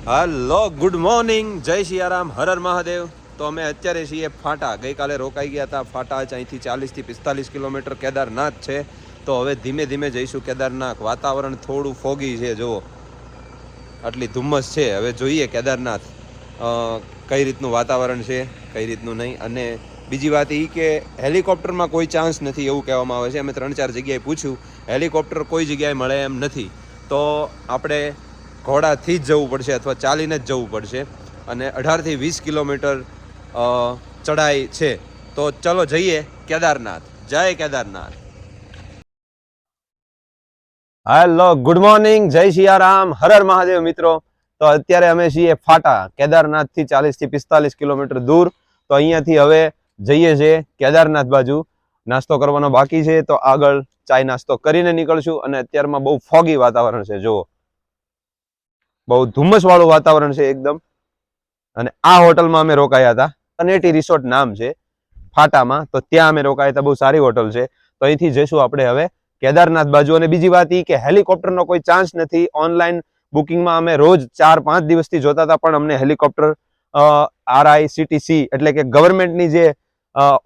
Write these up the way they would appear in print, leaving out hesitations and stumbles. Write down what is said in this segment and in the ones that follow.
Hello, good morning, જય સિયારામ, હર હર મહાદેવ. તો અમે અત્યારે છીએ ફાટા. ગઈકાલે રોકાઈ ગયા હતા ફાટા. અહીંથી 40 થી 45 કિલોમીટર કેદારનાથ છે. તો હવે ધીમે ધીમે જઈશું કેદારનાથ. વાતાવરણ થોડું ફોગી છે, જુઓ આટલી ધુમ્મસ છે. હવે જોઈએ કેદારનાથ કઈ રીતનું વાતાવરણ છે, કઈ રીતનું નહીં. અને બીજી વાત એ કે હેલિકોપ્ટરમાં કોઈ ચાન્સ નથી એવું કહેવામાં આવે છે. અમે 3-4 જગ્યાએ પૂછ્યું, હેલિકોપ્ટર કોઈ જગ્યાએ મળે એમ નથી. તો આપણે ઘોડાથી જ જવું પડશે અથવા ચાલીને જ જવું પડશે. અને 18 થી 20 કિલોમીટર ચડાઈ છે. તો ચલો જઈએ કેદારનાથ. જય કેદારનાથ. હેલો, ગુડ મોર્નિંગ, જય સિયારામ, હર હર મહાદેવ મિત્રો. તો અત્યારે અમે છીએ ફાટા. કેદારનાથથી 40 થી 45 કિલોમીટર દૂર. તો અહીંયાથી હવે જઈએ છીએ કેદારનાથ બાજુ. નાસ્તો કરવાનો બાકી છે, તો આગળ ચાય નાસ્તો કરીને નીકળશું. અને અત્યારમાં બહુ ફોગી વાતાવરણ છે, જુઓ બહુ ધુમ્મસ વાળું વાતાવરણ છે એકદમ. અને આ હોટલમાં અમે રોકાયા હતા, અનેટી રિસોર્ટ નામ છે ફાટામાં. તો ત્યાં અમે રોકાયા હતા, બહુ સારી હોટલ છે. તો અહીંથી જઈશું આપણે હવે કેદારનાથ બાજુ. અને બીજી વાત એ કે હેલિકોપ્ટરનો કોઈ ચાન્સ નથી. ઓનલાઈન બુકિંગમાં અમે રોજ 4-5 દિવસથી જોતા હતા, પણ અમને હેલિકોપ્ટર RICTC એટલે કે ગવર્મેન્ટની જે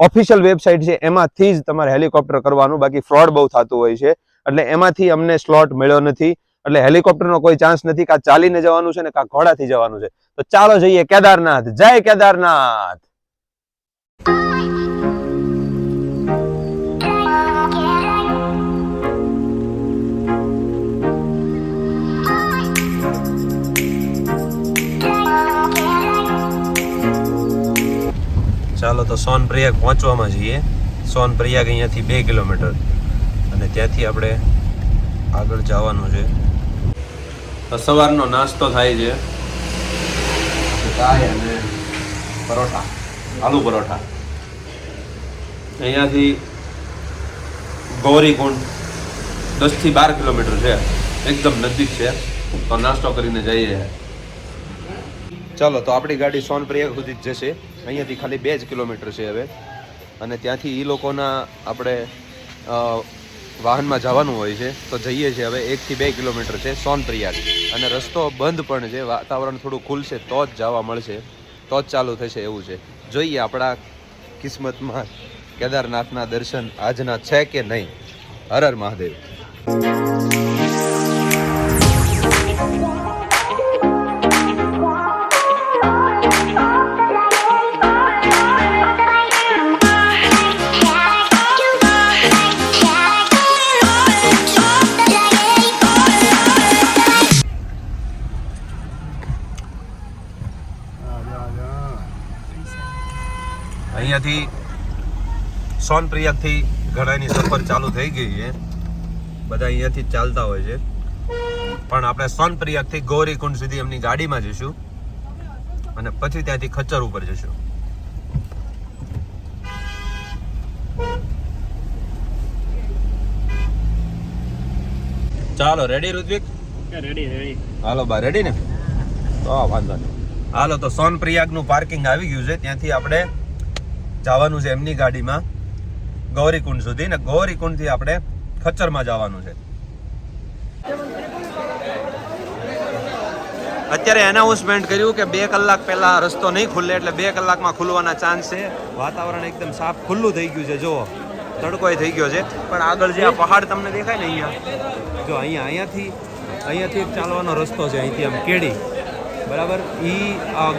ઓફિશિયલ વેબસાઇટ છે એમાંથી જ તમારે હેલિકોપ્ટર કરવાનું. બાકી ફ્રોડ બહુ થતું હોય છે, એટલે એમાંથી અમને સ્લોટ મળ્યો નથી. એટલે હેલિકોપ્ટરનો કોઈ ચાન્સ નથી. કાં ચાલીને જવાનું છે ને કાં ઘોડાથી જવાનું છે. તો ચાલો જઈએ કેદારનાથ. જય કેદારનાથ. ચાલો તો સોનપ્રયાગ પહોંચવામાં છીએ. સોનપ્રયાગ અહીંયાથી 2 કિલોમીટર અને ત્યાંથી આપણે આગળ જવાનું છે. તો સવારનો નાસ્તો થાય છે, ચાય અને પરોઠા, આલુ પરોઠા. અહીંયાથી ગૌરીકુંડ 10 થી 12 કિલોમીટર છે, એકદમ નજીક છે. તો નાસ્તો કરીને જઈએ. ચાલો તો આપણી ગાડી સોનપ્રયાગ સુધી જ જશે. અહીંયાથી ખાલી 2 જ કિલોમીટર છે હવે. અને ત્યાંથી એ લોકોના આપણે વાહનમાં જવાનું હોય છે. તો જઈએ છીએ હવે. 1 થી 2 કિલોમીટર છે સોનપ્રયાગ. અને રસ્તો બંધ પણ છે. વાતાવરણ થોડું ખુલશે તો જ જવા મળશે, તો જ ચાલુ થશે એવું છે. જોઈએ આપણા કિસ્મતમાં કેદારનાથના દર્શન આજના છે કે નહીં. હર હર મહાદેવ. અહીંયાથી સોનપ્રયાગથી ઘણાની સફર ચાલુ થઈ ગઈ છે. બધા અહીંયાથી જ ચાલતા હોય છે. પણ આપણે સોનપ્રયાગથી ગૌરીકુંડ સુધી એમની ગાડીમાં જઈશું અને પછી ત્યાંથી ખચ્ચર ઉપર જઈશું. ચાલો, રેડી ઋત્વિક? રેડી. હાલો બા, રેડી ને? તો વાંધો નહીં. હાલો તો સોનપ્રયાગનું પાર્કિંગ આવી ગયું છે. ત્યાંથી આપણે જવાનું છે એમની ગાડીમાં ગૌરીકુંડ સુધી. ને ગૌરીકુંડથી આપણે ખચ્ચરમાં જવાનું છે. અત્યારે એનાઉન્સમેન્ટ કર્યું કે 2 કલાક પહેલા રસ્તો નહીં ખુલે, એટલે 2 કલાકમાં ખુલવાના ચાન્સ છે. વાતાવરણ એકદમ સાફ ખુલ્લું થઈ ગયું છે, જુઓ તડકો થઈ ગયો છે. પણ આગળ જે આ પહાડ તમને દેખાય ને અહીંયા, જો અહીંયાથી એક ચાલવાનો રસ્તો છે. અહીંથી આમ કેડી બરાબર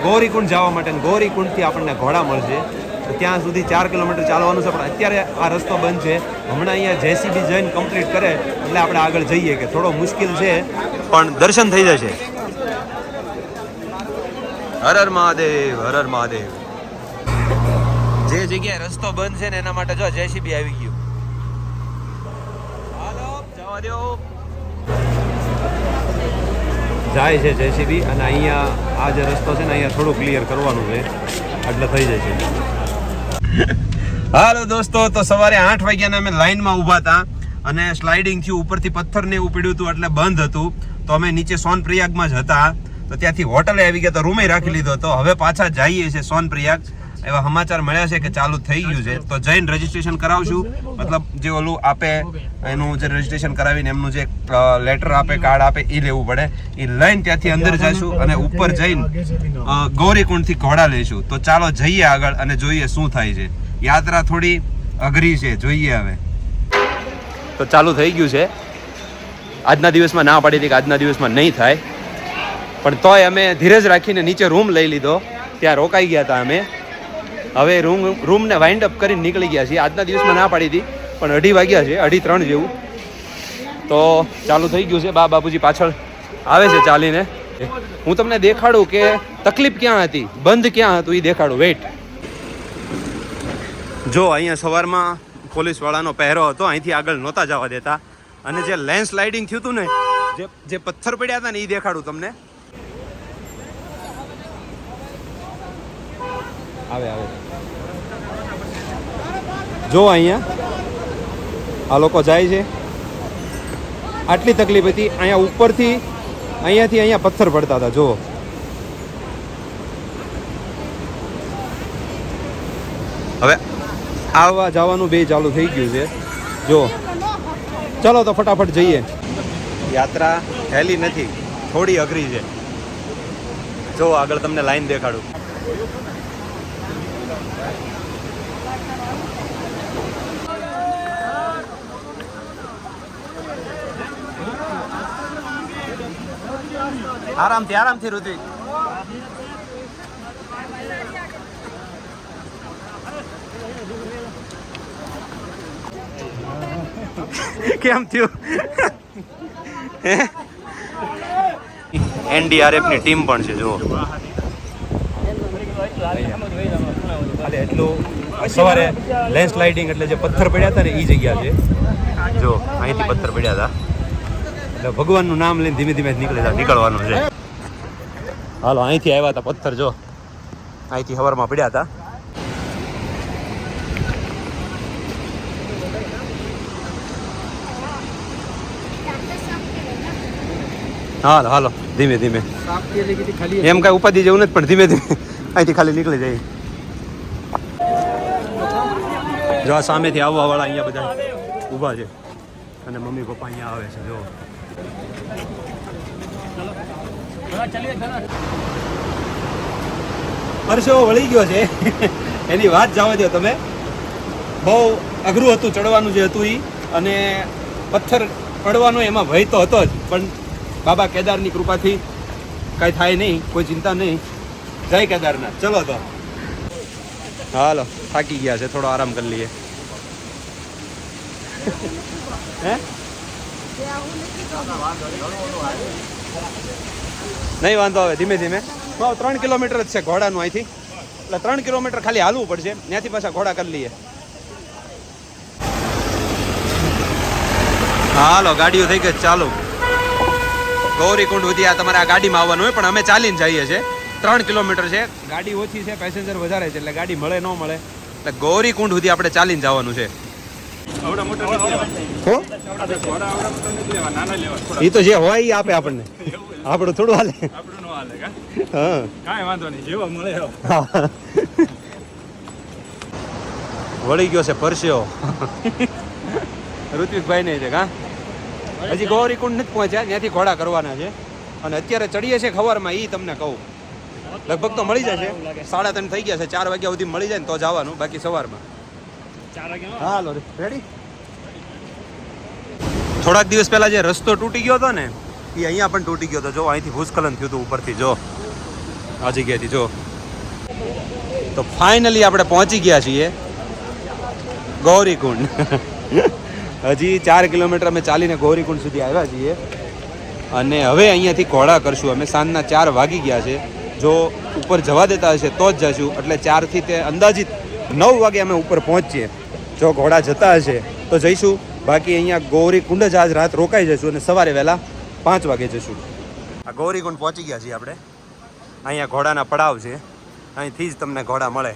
ગૌરીકુંડ જવા માટે. ગૌરીકુંડથી આપણને ઘોડા મળશે. તો ત્યાં સુધી 4 કિલોમીટર ચાલવાનું છે. પણ અત્યારે આ રસ્તો બંધ છે. હમણાં અહીંયા JCB જઈને કમ્પ્લીટ કરે એટલે આપણે આગળ જઈએ. કે થોડો મુશ્કેલ છે પણ દર્શન થઈ જશે. હર હર મહાદેવ, હર હર મહાદેવ. જે જગ્યાએ રસ્તો બંધ છે ને એના માટે જો JCB આવી ગયું. હાલો, જવા દો. જાય છે JCB. અને અહીંયા આ જે રસ્તો છે ને અહીંયા થોડું ક્લિયર કરવાનું છે એટલે થઈ જશે. હાલો દોસ્તો, તો સવારે 8 વાગ્યાના અમે લાઈનમાં ઊભા હતા અને સ્લાઇડિંગ થયું. ઉપરથી પથ્થર ને એવું પડ્યું હતું એટલે બંધ હતું. તો અમે નીચે સોનપ્રયાગમાં જ હતા. તો ત્યાંથી હોટલે આવી ગયા, તો રૂમે રાખી લીધો હતો. હવે પાછા જઈએ છે સોનપ્રયાગ. એવા સમાચાર મળ્યા છે કે ચાલુ થઈ ગયું છે, તો જઈને રજીસ્ટ્રેશન કરાવશું. મતલબ જે ઓલું આપે એનું જે રજીસ્ટ્રેશન કરાવીને એમનું જે લેટર આપે, કાર્ડ આપે, એ લેવું પડે. એ લઈને ત્યાંથી અંદર જઈશું અને ઉપર જઈને ગૌરીકુંડથી ઘોડા લઈશું. તો ચાલો જઈએ આગળ અને જોઈએ શું થાય છે. યાત્રા થોડી અઘરી છે, જોઈએ હવે. તો ચાલુ થઈ ગયું છે. આજના દિવસમાં ના પાડી હતી કે આજના દિવસમાં નહીં થાય, પણ તોય અમે ધીરજ રાખીને નીચે રૂમ લઈ લીધો. ત્યાં રોકાઈ ગયા હતા અમે. હવે રૂમને વાઇન્ડ અપ કરીને નીકળી ગયા છીએ. આજના દિવસમાં ના પાડી હતી, પણ 2:30 વાગ્યા છે, 2:30-3 જેવું. તો ચાલુ થઈ ગયું છે. બાપુજી પાછળ આવે છે ચાલીને. હું તમને દેખાડું કે તકલીફ ક્યાં હતી, બંધ ક્યાં હતું, એ દેખાડું. વેઇટ. જો અહીંયા સવારમાં પોલીસવાળાનો પહેરો હતો, અહીંથી આગળ નહોતા જવા દેતા. અને જે લેન્ડ સ્લાઇડિંગ થયું હતું ને, જે પથ્થર પડ્યા હતા ને, એ દેખાડું તમને. આવે જો અહીંયા આ લોકો જાય છે. આટલી તકલીફ હતી. અહીંયા ઉપરથી અહીંયાથી અહીંયા પથ્થર પડતા હતા. જુઓ, હવે આવવા જવાનું બે ચાલુ થઈ ગયું છે. જો ચલો તો ફટાફટ જઈએ. યાત્રા હેલી નથી, થોડી અઘરી છે. જો આગળ તમને લાઈન દેખાડું. આરામથી ઋત્વિક. કેમ થયું? NDRF ની ટીમ પણ છે. જુઓ, એટલું સવારે લેન્ડ સ્લાઇડિંગ એટલે જે પથ્થર પડ્યા હતા ને, એ જગ્યા છે. જો અહીંથી પથ્થર પડ્યા હતા, એટલે ભગવાનનું નામ લઈને ધીમે ધીમે નીકળવાનું છે. હાલો, અહીંથી આવ્યા હતા પથ્થર. જો અહીંથી હવારમાં પડ્યા હતા. હાલો ધીમે ધીમે. એમ કઈ ઉપાધિ જેવું નથી, પણ ધીમે ધીમે અહીંથી ખાલી નીકળી જાય. જો આ સામેથી આવવા વાળા અહીંયા બધા ઊભા છે અને મમ્મી પપ્પા અહીંયા આવે છે. જો પરસેવો વળી ગયો છે. એની વાત જવા દો તમે. બહુ અઘરું હતું ચડવાનું જે હતું એ, અને પથ્થર પડવાનો એમાં ભય તો હતો જ, પણ બાબા કેદારની કૃપાથી કાંઈ થાય નહીં, કોઈ ચિંતા નહીં. જય કેદારનાથ. ચલો તો હાલો, થાકી ગયા છે, થોડો આરામ કરી લઈએ. હે નહીં વાંધો આવે, ધીમે ધીમે. 3 કિલોમીટર જ છે ઘોડાનું અહીંથી, એટલે 3 કિલોમીટર ખાલી હાલવું પડશે. ત્યાંથી પાછા ઘોડા કરી લઈએ. હાલો, ગાડીઓ થઈ ગઈ ચાલુ. ગૌરીકુંડ સુધી આ તમારે આ ગાડીમાં આવવાનું હોય, પણ અમે ચાલીને જઈએ છીએ. 3 કિલોમીટર છે. ગાડી ઓછી છે, પેસેન્જર વધારે છે, એટલે ગાડી મળે ન મળે. એટલે ગૌરીકુંડ સુધી આપણે ચાલીને જવાનું છે. એ તો જે હોય એ આપે આપણને, આપણું થોડું હાલે. હા, કાંઈ વાંધો નહીં, જેવો મળે. વળી ગયો છે પરસ્યો ઋત્વિકભાઈ ને છે. કા હજી ગૌરીકુંડ નથી પહોંચ્યા, ત્યાંથી ઘોડા કરવાના છે. અને અત્યારે ચડીએ છીએ ખવારમાં, એ તમને કહું. લગભગ તો મળી જશે. 3:30 થઈ ગયા છે. 4 વાગ્યા સુધી મળી જાય ને તો જવાનું, બાકી સવારમાં. હાલો, રેડી. થોડાક દિવસ પહેલા જે રસ્તો તૂટી ગયો હતો ને, એ અહીંયા પણ તૂટી ગયો હતો. જો અહીંથી ભૂસ્ખલન થયું હતું ઉપરથી. જો આ જગ્યાએથી. જો તો ફાઇનલી આપણે પહોંચી ગયા છીએ ગૌરીકુંડ. હજી 4 કિલોમીટર અમે ચાલીને ગૌરીકુંડ સુધી આવ્યા છીએ. અને હવે અહીંયાથી ઘોડા કરશું અમે. સાંજના 4 વાગી ગયા છે. જો ઉપર જવા દેતા હશે તો જ જશું. એટલે 4થી તે અંદાજિત 9 વાગે અમે ઉપર પહોંચીએ. જો ઘોડા જતા હશે તો જઈશું, બાકી અહીંયા ગૌરીકુંડ જ આજ રાત રોકાઈ જઈશું અને સવારે વહેલા 5 વાગે જઈશું. આ ગૌરીકુંડ પહોંચી ગયા છીએ આપણે. અહીંયા ઘોડાના પડાવ છે, અહીંથી જ તમને ઘોડા મળે.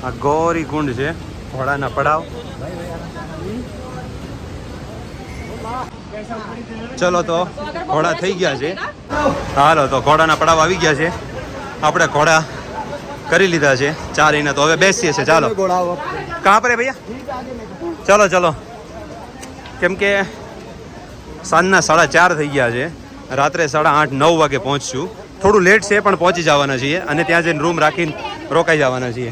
આ ગૌરીકુંડ છે, ઘોડાના પડાવ. ચલો તો ઘોડા થઈ ગયા છે. હાલો તો ઘોડાના પડાવ આવી ગયા છે. આપણે ઘોડા કરી લીધા છે 4 એના. તો હવે બેસીએ છીએ. ચાલો કહાં પર હે ભૈયા? ચલો ચલો. કેમ કે સાંજના 4:30 થઈ ગયા છે. રાત્રે 8:30-9 વાગે પહોંચશું. થોડું લેટ છે પણ પહોંચી જવાના છીએ અને ત્યાં જઈને રૂમ રાખીને રોકાઈ જવાના છીએ.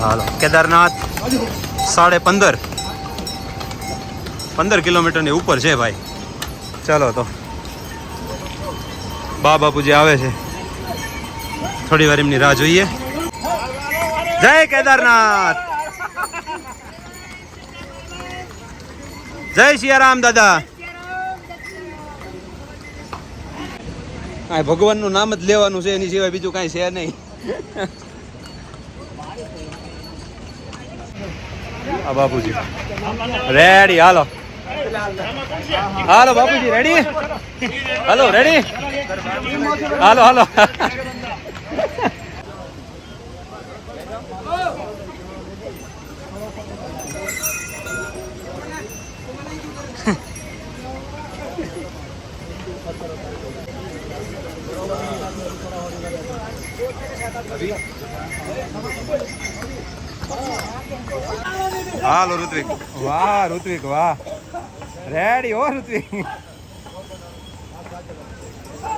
હાલો કેદારનાથ 15 કિલોમીટરની ઉપર છે ભાઈ. ચાલો તો બાપુજી આવે છે. થોડી વાર એમની રાહ જોઈએ. જય કેદારનાથ, જય સિયારામ દાદા. ભગવાનનું નામ જ લેવાનું છે, એની સિવાય બીજું કાંઈ છે નહીં. આ બાપુજી રેડી. હાલો હાલો બાપુજી રેડી. હાલો રેડી. હાલો હાલો. હાલો ઋત્વિક. વાહ ઋત્વિક વાહ. રેડી હો ઋત્વિક.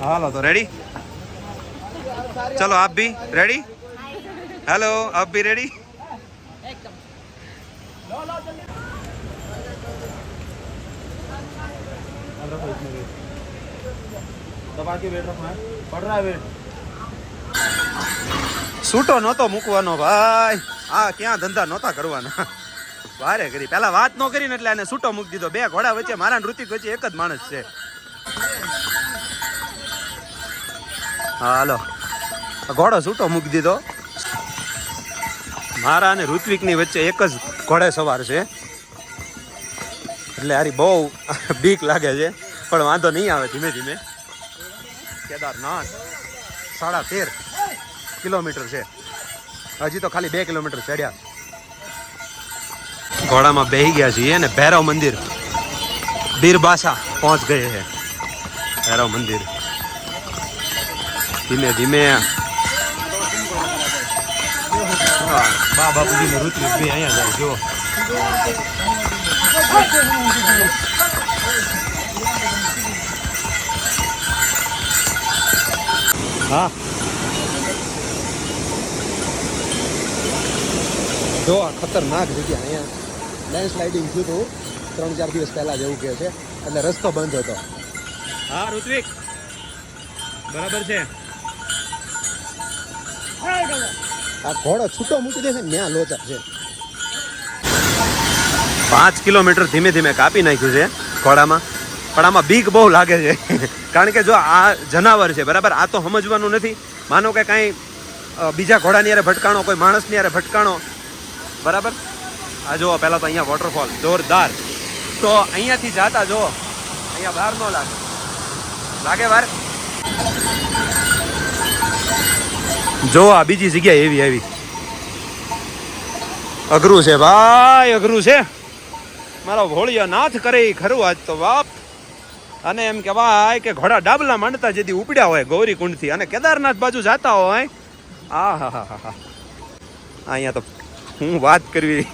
હાલો તો રેડી. ચલો આપ ભી રેડી. हेलो आप भी रेडी? છૂટો નહોતો મૂકવાનો ભાઈ. આ ક્યાં ધંધા નહોતા કરવાના. વારે કરી પેલા વાત ન કરીને એટલે આને છૂટો મૂકી દીધો. 2 ઘોડા વચ્ચે મારા ઋતિક વચ્ચે એક જ માણસ છે. હાલો ઘોડો છૂટો મૂકી દીધો. મારા અને ઋત્વિકની વચ્ચે એક જ ઘોડે સવાર છે એટલે હારી બહુ બીક લાગે છે પણ વાંધો નહીં આવે. ધીમે ધીમે. કેદારનાથ 13.5 કિલોમીટર છે. હજી તો ખાલી 2 કિલોમીટર ચડ્યા. ઘોડામાં બેસી ગયા છીએ અને ભૈરવ મંદિર બીરબાસા પહોંચ ગયે છે. ભૈરવ મંદિર ધીમે ધીમે. બાપુજી ને ઋત્વિક બે અહીંયા જાય જો. હા જો આ ખતરનાક જગ્યા. અહીંયા લેન્ડ સ્લાઇડિંગ થયું હતું 3-4 દિવસ પહેલા જ એવું કહે છે એટલે રસ્તો બંધ હતો. હા ઋત્વિક બરાબર છે. આ ઘોડો છૂટો મૂકી દેશે ને ત્યાં લોચા છે. 5 કિલોમીટર ધીમે ધીમે કાપી નાખ્યું છે ઘોડામાં. પણ આમાં બીક બહુ લાગે છે કારણ કે જો આ જનાવર છે બરાબર. આ તો સમજવાનું નથી. માનો કે કાંઈ બીજા ઘોડાની યારે ભટકાણો, કોઈ માણસની યારે ભટકાણો બરાબર. આ જુઓ પહેલાં તો અહીંયા વોટરફોલ જોરદાર. તો અહીંયાથી જાતા જુઓ અહીંયા બહાર ન લાગે વાર. જો આ બીજી જગ્યા એવી આવી. અઘરું છે ભાઈ, અઘરું છે. મારો ભોળિયો નાથ કરે ખરું આજ તો બાપ. અને એમ કહેવાય કે ઘોડા ડાબલા માંડતા જેથી ઉપડ્યા હોય ગૌરી કુંડથી અને કેદારનાથ બાજુ જતા હોય. આ હા હા હા. અહીંયા તો હું વાત કરવી.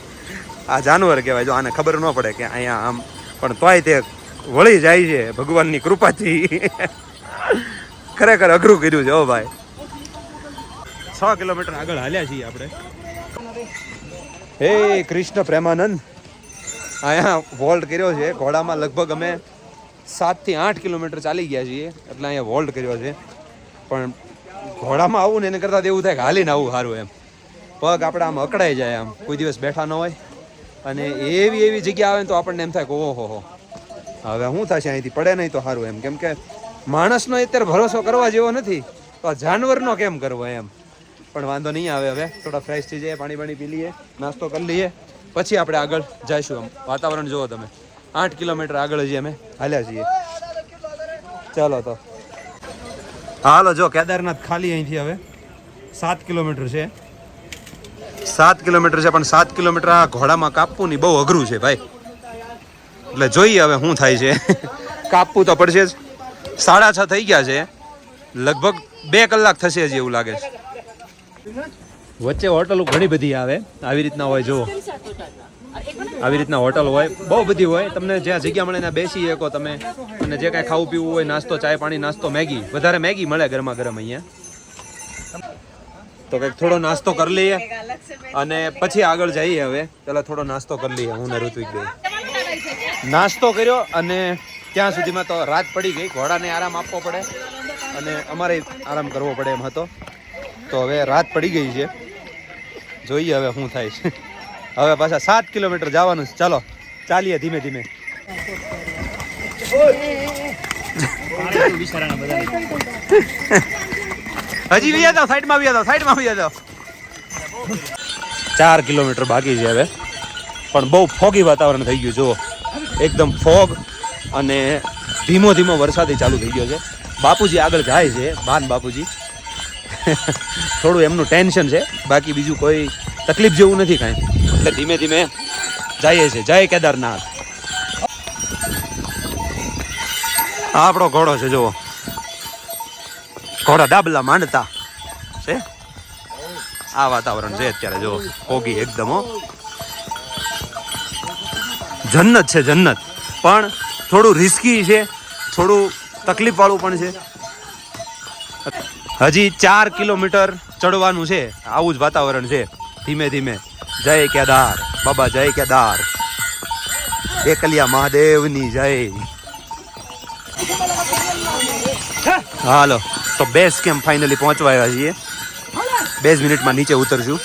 આ જાનવર કહેવાય. જો આને ખબર ન પડે કે અહીંયા આમ પણ તોય તે વળી જાય છે ભગવાનની કૃપાથી. ખરેખર અઘરું કર્યું છે હો ભાઈ. 6 કિલોમીટર આગળ હાલ્યા છીએ આપણે. હે કૃષ્ણ પ્રેમાનંદ. અહીંયા વોલ્ટ કર્યો છે ઘોડામાં. લગભગ અમે 7 થી 8 કિલોમીટર ચાલી ગયા છીએ એટલે અહીંયા વોલ્ટ કર્યો છે. પણ ઘોડામાં આવું ને એને કરતાં એવું થાય કે હાલીને આવું સારું એમ. પગ આપણે આમ અકળાઈ જાય આમ. કોઈ દિવસ બેઠા ન હોય અને એવી જગ્યા આવે ને તો આપણને એમ થાય કે ઓહો હો હવે શું થશે અહીંથી પડે નહીં તો સારું એમ. કેમ કે માણસનો અત્યારે ભરોસો કરવા જેવો નથી તો આ જાનવરનો કેમ કરવો એમ. પણ વાંધો નહીં આવે. હવે થોડા ફ્રેશ થઈ જાય, પાણી પી લઈએ, નાસ્તો કરી લઈએ, પછી આપણે આગળ જઈશું. આમ વાતાવરણ જુઓ તમે. 8 કિલોમીટર આગળ હજી અમે હાલ્યા છીએ. ચાલો તો હાલો. જો કેદારનાથ ખાલી અહીંથી હવે 7 કિલોમીટર છે. 7 કિલોમીટર છે પણ 7 કિલોમીટર આ ઘોડામાં કાપવું નહીં બહુ અઘરું છે ભાઈ. એટલે જોઈએ હવે શું થાય છે. કાપવું તો પડશે જ. 6:30 થઈ ગયા છે, લગભગ 2 કલાક થશે હજી એવું લાગે છે. વચ્ચે હોટલો ઘણી બધી આવે, આવી રીતના હોય જુઓ, આવી રીતના હોટલ હોય, બહુ બધી હોય. તમને જ્યાં જગ્યા મળે ત્યાં બેસી શકો તમે, અને જે કાંઈ ખાવું પીવું હોય, નાસ્તો, ચાય પાણી, નાસ્તો, મેગી, વધારે મેગી મળે ગરમા ગરમ અહીંયા. તો કંઈક થોડો નાસ્તો કરી લઈએ અને પછી આગળ જઈએ. હવે પેલા થોડો નાસ્તો કરી લઈએ. હું ને ઋત્વિક બે નાસ્તો કર્યો અને ત્યાં સુધીમાં તો રાત પડી ગઈ. ઘોડાને આરામ આપવો પડે અને અમારે આરામ કરવો પડે એમ હતો. તો હવે રાત પડી ગઈ છે, જોઈએ હવે શું થાય છે. હવે પાછા 7 કિલોમીટર જવાનું છે. ચાલો ચાલીએ ધીમે ધીમે. હજી વ્યા જાવ, સાઈડમાં વ્યા જાવ, સાઈડમાં વ્યા જાવ. 4 કિલોમીટર બાકી છે હવે, પણ બહુ ફોગી વાતાવરણ થઈ ગયું. જુઓ, એકદમ ફોગ અને ધીમો ધીમો વરસાદ ચાલુ થઈ ગયો છે. બાપુજી આગળ જાય છે, બાન બાપુજી. થોડું એમનું ટેન્શન છે, બાકી બીજું કોઈ તકલીફ જેવું નથી કાંઈ. એટલે ધીમે ધીમે જઈએ છે. જય કેદારનાથ. આ આપણો ઘોડો છે, જુઓ, ઘોડા ડાબલા માંડતા છે. આ વાતાવરણ છે અત્યારે, જુઓ, ફોગી એકદમ. જન્નત છે, જન્નત. પણ થોડું રિસ્કી છે, થોડું તકલીફ વાળું પણ છે. હજી 4 કિલોમીટર ચડવાનું છે. આવું જ વાતાવરણ છે, ધીમે ધીમે. જય કેદાર બાબા, જય કેદાર. એકલિયા મહાદેવની જય. હાલો, તો બેઝ કેમ્પ ફાઇનલી પહોંચવા આવ્યા છીએ. 2 મિનિટમાં નીચે ઉતરશું.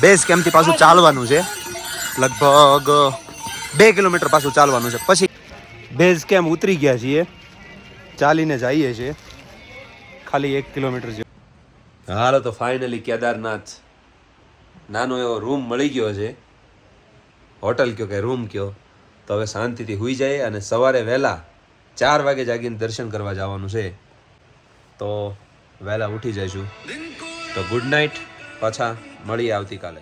બેઝ કેમ્પથી પાછું ચાલવાનું છે, લગભગ 2 કિલોમીટર પાછું ચાલવાનું છે. પછી બેઝ કેમ્પ ઉતરી ગયા છીએ, ચાલીને જઈએ છીએ ખાલી 1 કિલોમીટર જેવું. હાલો, તો ફાઇનલી કેદારનાથ નાનો એવો રૂમ મળી ગયો છે. હોટલ કયો કે રૂમ કયો. તો હવે શાંતિથી સૂઈ જાય અને સવારે વહેલા 4 વાગે જાગીને દર્શન કરવા જવાનું છે. તો વહેલા ઉઠી જઈશું. તો ગુડ નાઇટ, પાછા મળીએ આવતીકાલે.